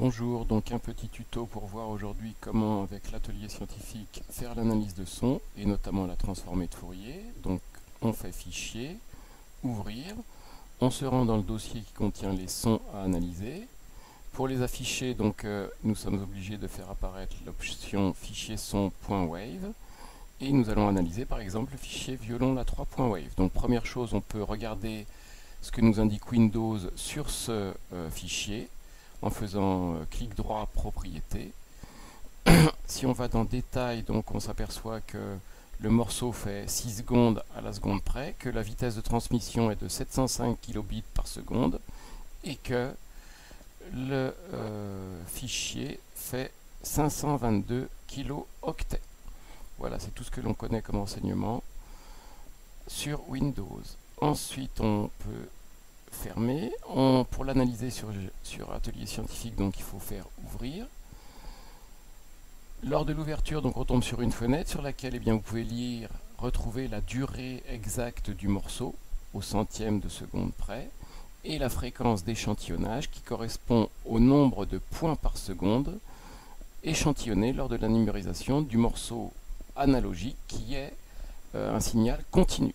Bonjour, donc un petit tuto pour voir aujourd'hui comment avec l'atelier scientifique faire l'analyse de son et notamment la transformée de Fourier. Donc on fait fichier, ouvrir, on se rend dans le dossier qui contient les sons à analyser. Pour les afficher, donc nous sommes obligés de faire apparaître l'option fichier son.wave et nous allons analyser par exemple le fichier violon la3.wave. Donc première chose, on peut regarder ce que nous indique Windows sur ce fichier en faisant clic droit propriété. Si on va dans détail, donc on s'aperçoit que le morceau fait 6 secondes à la seconde près, que la vitesse de transmission est de 705 kilobits par seconde et que le fichier fait 522 kilooctets. Voilà, c'est tout ce que l'on connaît comme renseignement sur Windows. Ensuite, on peut fermer. Pour l'analyser sur Atelier Scientifique, donc il faut faire ouvrir. Lors de l'ouverture, donc on tombe sur une fenêtre sur laquelle vous pouvez retrouver la durée exacte du morceau au centième de seconde près et la fréquence d'échantillonnage qui correspond au nombre de points par seconde échantillonnés lors de la numérisation du morceau analogique qui est un signal continu.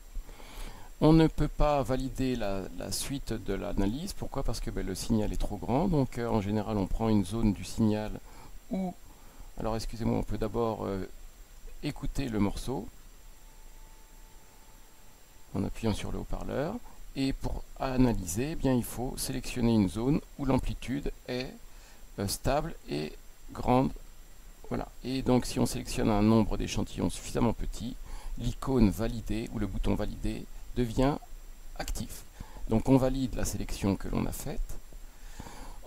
On ne peut pas valider la suite de l'analyse. Pourquoi? Parce que le signal est trop grand. Donc en général, on prend une zone du signal où... Alors excusez-moi, on peut d'abord écouter le morceau en appuyant sur le haut-parleur. Et pour analyser, il faut sélectionner une zone où l'amplitude est stable et grande. Voilà. Et donc si on sélectionne un nombre d'échantillons suffisamment petit, l'icône validée ou le bouton validé devient actif. Donc on valide la sélection que l'on a faite.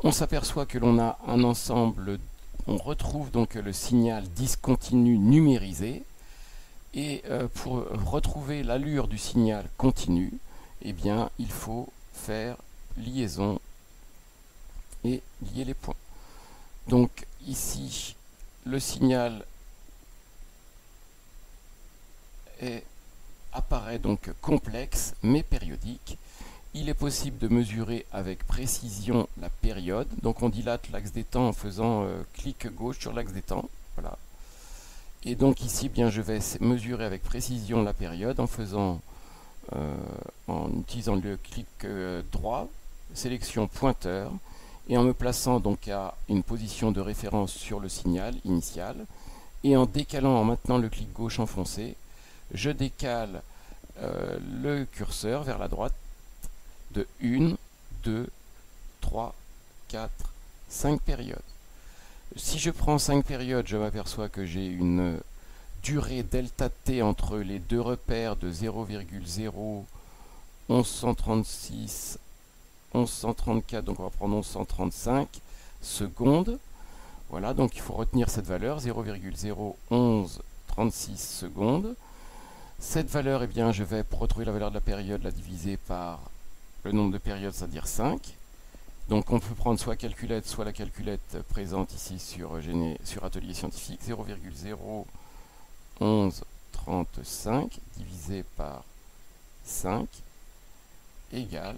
On s'aperçoit que l'on a un ensemble, on retrouve donc le signal discontinu numérisé. Et pour retrouver l'allure du signal continu, il faut faire liaison et lier les points. Donc ici, le signal apparaît donc complexe mais périodique. Il est possible de mesurer avec précision la période. Donc on dilate l'axe des temps en faisant clic gauche sur l'axe des temps. Voilà. Et donc ici, je vais mesurer avec précision la période en utilisant le clic droit, sélection pointeur, et en me plaçant donc à une position de référence sur le signal initial, et en décalant, en maintenant le clic gauche enfoncé, je décale le curseur vers la droite de 1, 2, 3, 4, 5 périodes. Si je prends 5 périodes, je m'aperçois que j'ai une durée delta t entre les deux repères de 0,0, 1136, 1134, donc on va prendre 1135 secondes. Voilà, donc il faut retenir cette valeur, 0,01136 secondes. Cette valeur, je vais, pour retrouver la valeur de la période, la diviser par le nombre de périodes, c'est-à-dire 5. Donc on peut prendre soit calculette, soit la calculette présente ici sur Atelier Scientifique, 0,01135 divisé par 5 égale.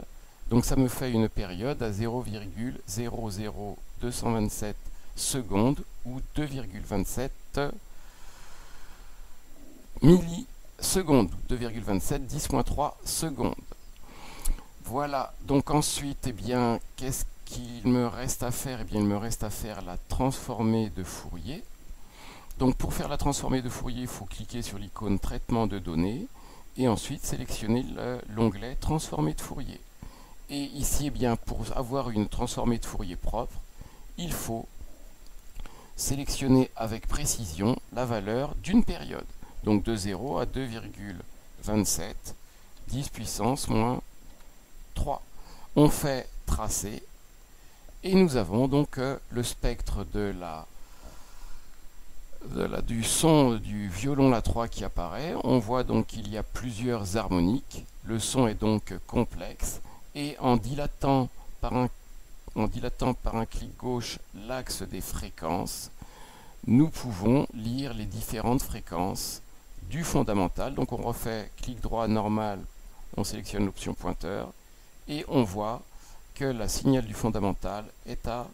Donc ça me fait une période à 0,00227 secondes ou 2,27 millisecondes, 2,27 10-3 secondes. Voilà, donc ensuite, qu'est-ce qu'il me reste à faire? Il me reste à faire la transformée de Fourier. Donc pour faire la transformée de Fourier, il faut cliquer sur l'icône traitement de données et ensuite sélectionner l'onglet transformée de Fourier. Et ici, pour avoir une transformée de Fourier propre, il faut sélectionner avec précision la valeur d'une période. Donc de 0 à 2,27 10 puissance moins 3. On fait tracer et nous avons donc le spectre du son du violon La3 qui apparaît. On voit donc qu'il y a plusieurs harmoniques. Le son est donc complexe et en dilatant par un clic gauche l'axe des fréquences, nous pouvons lire les différentes fréquences du fondamental. Donc on refait clic droit normal, on sélectionne l'option pointeur et on voit que la signal du fondamental est à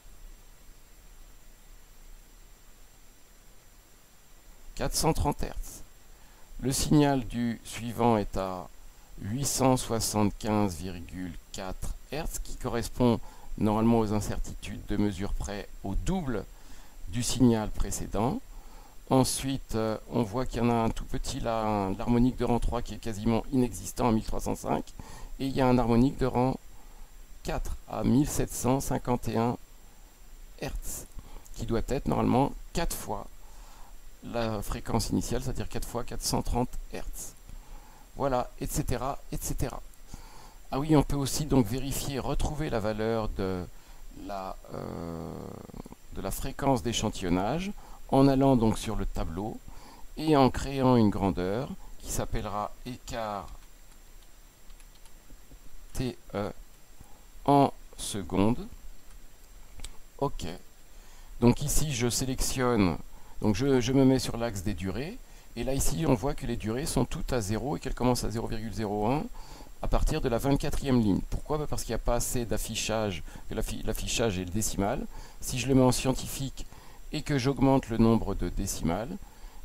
430 Hz. Le signal du suivant est à 875,4 Hz, qui correspond normalement aux incertitudes de mesure près au double du signal précédent. Ensuite, on voit qu'il y en a un tout petit là, l'harmonique de rang 3 qui est quasiment inexistant à 1305, et il y a un harmonique de rang 4 à 1751 Hz, qui doit être normalement 4 fois la fréquence initiale, c'est-à-dire 4 fois 430 Hz. Voilà, etc., etc. Ah oui, on peut aussi donc vérifier, retrouver la valeur de la fréquence d'échantillonnage en allant donc sur le tableau et en créant une grandeur qui s'appellera écart TE en secondes. OK. Donc ici, je sélectionne, donc je me mets sur l'axe des durées, et là ici, on voit que les durées sont toutes à 0 et qu'elles commencent à 0,01 à partir de la 24e ligne. Pourquoi? Parce qu'il n'y a pas assez d'affichage, que l'affichage est le décimal. Si je le mets en scientifique et que j'augmente le nombre de décimales,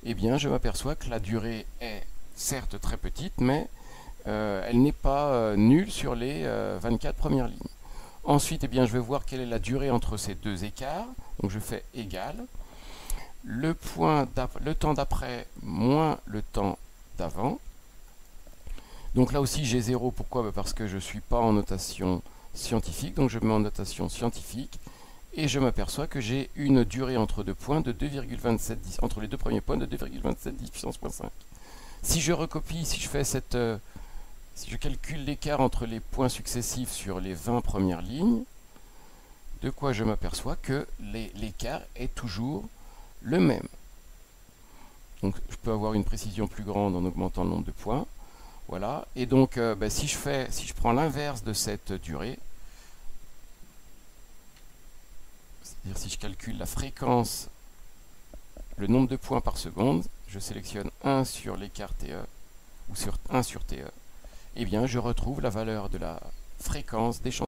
eh bien je m'aperçois que la durée est certes très petite, mais elle n'est pas nulle sur les 24 premières lignes. Ensuite, eh bien, je vais voir quelle est la durée entre ces deux écarts. Donc je fais égal. Le temps d'après moins le temps d'avant. Donc là aussi j'ai 0. Pourquoi? Parce que je ne suis pas en notation scientifique. Donc je mets en notation scientifique. Et je m'aperçois que j'ai une durée entre deux points de 2,2710, entre les deux premiers points de 2,2710 puissance 5. Si je recopie, si je calcule l'écart entre les points successifs sur les 20 premières lignes, de quoi je m'aperçois que l'écart est toujours le même. Donc je peux avoir une précision plus grande en augmentant le nombre de points. Voilà. Et donc si je prends l'inverse de cette durée, c'est-à-dire si je calcule la fréquence, le nombre de points par seconde, je sélectionne 1 sur l'écart TE ou sur 1 sur TE, eh bien je retrouve la valeur de la fréquence d'échantillonnage.